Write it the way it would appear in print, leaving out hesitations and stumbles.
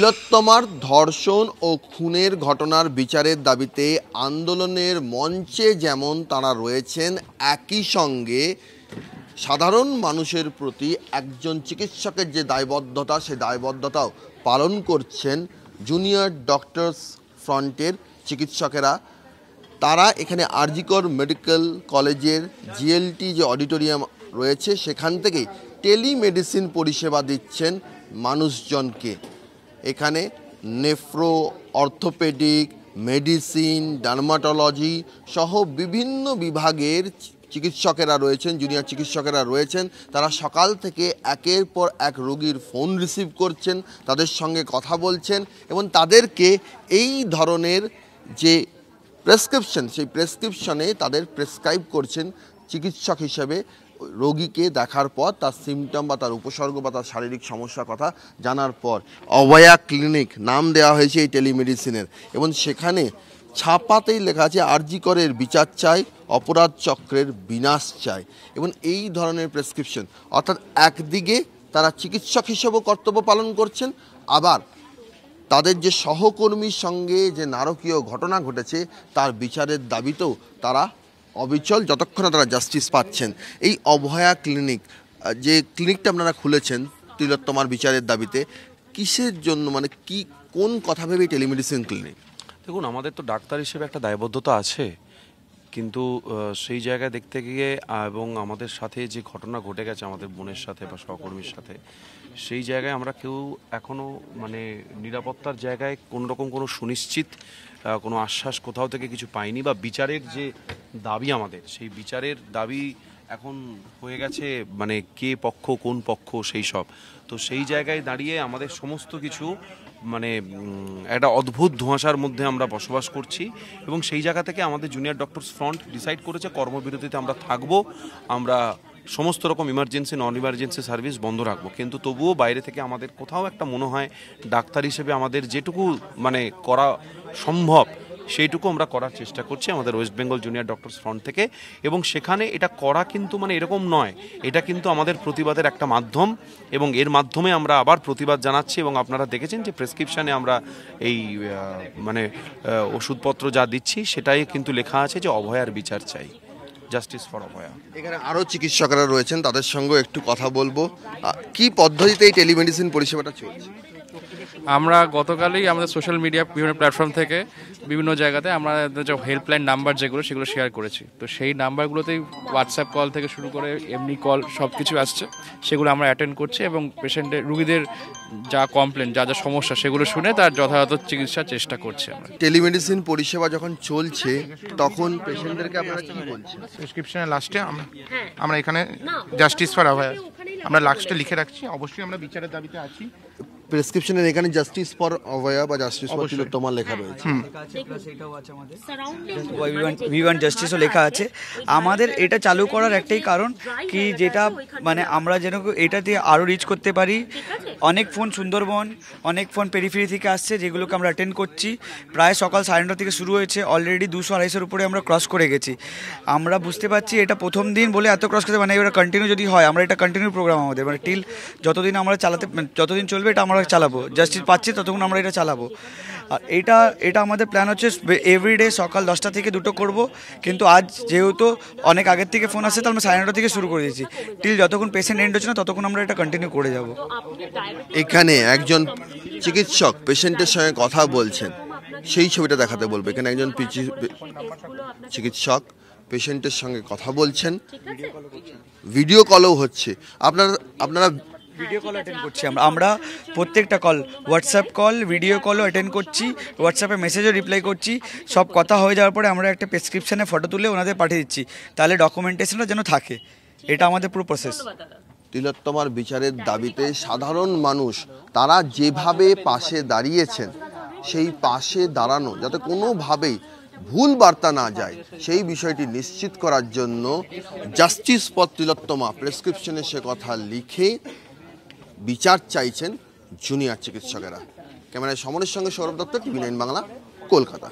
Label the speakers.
Speaker 1: তিলোত্তমার ধর্ষণ ও খুনের ঘটনার বিচারের দাবিতে আন্দোলনের মঞ্চে যেমন তারা রয়েছেন, একই সঙ্গে সাধারণ মানুষের প্রতি একজন চিকিৎসকের যে দায়বদ্ধতা, সেই দায়বদ্ধতাও পালন করছেন জুনিয়র ডক্টরস ফ্রন্টের চিকিৎসকেরা। তারা এখানে আরজিকর মেডিকেল কলেজের জিএলটি যে অডিটোরিয়াম রয়েছে, সেখান থেকেই টেলিমেডিসিন পরিষেবা দিচ্ছেন মানুষজনকে। এখানে নেফ্রো, অর্থোপেডিক, মেডিসিন, ডার্মাটোলজি সহ বিভিন্ন বিভাগের চিকিৎসকেরা রয়েছেন, জুনিয়র চিকিৎসকেরা রয়েছেন। তারা সকাল থেকে একের পর এক রোগীর ফোন রিসিভ করছেন, তাদের সঙ্গে কথা বলছেন এবং তাদেরকে এই ধরনের যে প্রেসক্রিপশন, সেই প্রেসক্রিপশনে তাদের প্রেসক্রাইব করছেন চিকিৎসক হিসেবে। রোগীকে দেখার পর তার সিমটম বা তার উপসর্গ বা তার শারীরিক সমস্যার কথা জানার পর অভয়া ক্লিনিক নাম দেওয়া হয়েছে এই টেলিমেডিসিনের, এবং সেখানে ছাপাতেই লেখা আছে আরজি করের বিচার চাই, অপরাধ চক্রের বিনাশ চাই। এবং এই ধরনের প্রেসক্রিপশন, অর্থাৎ একদিকে তারা চিকিৎসক হিসেবেও কর্তব্য পালন করছেন, আবার তাদের যে সহকর্মীর সঙ্গে যে নারকীয় ঘটনা ঘটেছে তার বিচারের দাবিতেও তারা অবিচল, যতক্ষণ তারা জাস্টিস পাচ্ছেন। এই অভয়া ক্লিনিক, যে ক্লিনিকটা আপনারা খুলেছেন তিলোত্তমার বিচারের দাবিতে, কিসের জন্য, মানে কি, কোন কথা ভেবে টেলিমেডিসিন ক্লিনিক?
Speaker 2: দেখুন, আমাদের তো ডাক্তার হিসেবে একটা দায়বদ্ধতা আছে, কিন্তু সেই জায়গায় দেখতে গিয়ে এবং আমাদের সাথে যে ঘটনা ঘটে গেছে আমাদের বোনের সাথে বা সহকর্মীর সাথে, সেই জায়গায় আমরা কেউ এখনও মানে নিরাপত্তার জায়গায় কোনোরকম কোনো সুনিশ্চিত কোনো আশ্বাস কোথাও থেকে কিছু পাইনি, বা বিচারের যে দাবি আমাদের, সেই বিচারের দাবি এখন হয়ে গেছে মানে কে পক্ষ কোন পক্ষ সেই সব। তো সেই জায়গায় দাঁড়িয়ে আমাদের সমস্ত কিছু মানে একটা অদ্ভুত ধোঁয়াশার মধ্যে আমরা বসবাস করছি, এবং সেই জায়গা থেকে আমাদের জুনিয়র ডক্টরস ফ্রন্ট ডিসাইড করেছে কর্মবিরতিতে আমরা থাকবো। আমরা সমস্ত রকম ইমার্জেন্সি, নন ইমার্জেন্সি সার্ভিস বন্ধ রাখবো, কিন্তু তবুও বাইরে থেকে আমাদের কোথাও একটা মনে হয় ডাক্তার হিসেবে আমাদের যেটুকু মানে করা সম্ভব সেইটুকু আমরা করার চেষ্টা করছি আমাদের West Bengal junior doctors front থেকে। এবং সেখানে এটা করা কিন্তু মানে এরকম নয়, এটা কিন্তু আমাদের প্রতিবাদের একটা মাধ্যম, এবং এর মাধ্যমে আমরা আবার প্রতিবাদ জানাচ্ছি। এবং আপনারা দেখেছেন যে প্রেসক্রিপশানে আমরা এই মানে ওষুধপত্র যা দিচ্ছি সেটাই কিন্তু লেখা আছে যে অভয়ার বিচার চাই, জাস্টিস ফর অভয়া।
Speaker 1: এখানে আরও চিকিৎসকরা রয়েছেন, তাদের সঙ্গেও একটু কথা বলবো। কি পদ্ধতিতে এই টেলিমেডিসিন পরিষেবাটা চলছে?
Speaker 3: আমরা গতকালই আমাদের সোশ্যাল মিডিয়া বিভিন্ন প্ল্যাটফর্ম থেকে বিভিন্ন জায়গাতে আমরা যে হেল্পলাইন নাম্বার যেগুলো সেগুলো শেয়ার করেছি, তো সেই নাম্বারগুলোতেই হোয়াটসঅ্যাপ কল থেকে শুরু করে এমনি কল সব কিছু আসছে, সেগুলো আমরা অ্যাটেন্ড করছি এবং পেশেন্টের, রুগীদের যা কমপ্লেন, যা যা সমস্যা সেগুলো শুনে তার যথাযথ চিকিৎসার চেষ্টা করছি আমরা।
Speaker 1: টেলিমেডিসিন পরিষেবা যখন চলছে তখন পেশেন্টদেরকে আপনারা কি বলছেন?
Speaker 4: প্রেসক্রিপশনের লাস্টে আমরা এখানে জাস্টিস ফর অভয়া আমরা লাস্টে লিখে রাখছি। অবশ্যই আমরা বিচারের দাবিতে আছি।
Speaker 1: প্রেসক্রিপশনের এখানে জাস্টিস ফর অভয়া বা জাস্টিস ফর তিলোত্তমা লেখা রয়েছে।
Speaker 5: উই ওয়ান্ট জাস্টিসও লেখা আছে। আমাদের এটা চালু করার একটাই কারণ কি, যেটা মানে আমরা যেন এটাতে আরও রিচ করতে পারি। অনেক ফোন সুন্দরবন, অনেক ফোন পেরিফেরি থেকে আসছে, যেগুলোকে আমরা অ্যাটেন্ড করছি। প্রায় সকাল 9:30 থেকে শুরু হয়েছে, অলরেডি 200-250-এর উপরে আমরা ক্রস করে গেছি। আমরা বুঝতে পারছি এটা প্রথম দিন বলে এত ক্রস করতে, মানে এবার কন্টিনিউ যদি হয়, আমরা এটা কন্টিনিউ প্রোগ্রাম আমাদের মানে টিল যতদিন আমরা চালাতে, যতদিন চলবে এটা আমরা চালাবো, জাস্টিস পাচ্ছি ততক্ষণ আমরা এটা চালাবো। আর এটা আমাদের প্ল্যান হচ্ছে এভরিডে সকাল 10টা থেকে 2টো করব, কিন্তু আজ যেহেতু অনেক আগের থেকে ফোন আসছে, তো আমরা 9:30 থেকে শুরু করে দিয়েছি। টিল যতক্ষণ পেশেন্ট এন্ড হচ্ছে না ততক্ষণ আমরা এটা কন্টিনিউ করে যাব।
Speaker 1: এখানে একজন চিকিৎসক পেশেন্টের সঙ্গে কথা বলছেন, সেই ছবিটা দেখাতে বলবো। এখানে একজন চিকিৎসক পেশেন্টের সঙ্গে কথা বলছেন, ভিডিও কলও হচ্ছে। আপনারা
Speaker 5: ভিডিও কল অ্যাটেন্ড করছি আমরা প্রত্যেকটা কল, হোয়াটসঅ্যাপ কল, ভিডিও কলও অ্যাটেন্ড করছি, হোয়াটসঅ্যাপে মেসেজও রিপ্লাই করছি। সব কথা হয়ে যাওয়ার পরে আমরা একটা প্রেসক্রিপশানে ফটো তুলে ওনাদের পাঠিয়ে দিচ্ছি, তাহলে ডকুমেন্টেশনটা যেন থাকে। এটা আমাদের পুরো প্রসেস।
Speaker 1: তিলোত্তমার বিচারের দাবিতে সাধারণ মানুষ তারা যেভাবে পাশে দাঁড়িয়েছেন, সেই পাশে দাঁড়ানো যাতে কোনোভাবেই ভুল বার্তা না যায়, সেই বিষয়টি নিশ্চিত করার জন্য জাস্টিস ফর তিলোত্তমা প্রেসক্রিপশনে সে কথা লিখে বিচার চাইছেন জুনিয়র চিকিৎসকেরা। ক্যামেরায় সমরের সঙ্গে সৌরভ দত্ত, TV9 বাংলা, কলকাতা।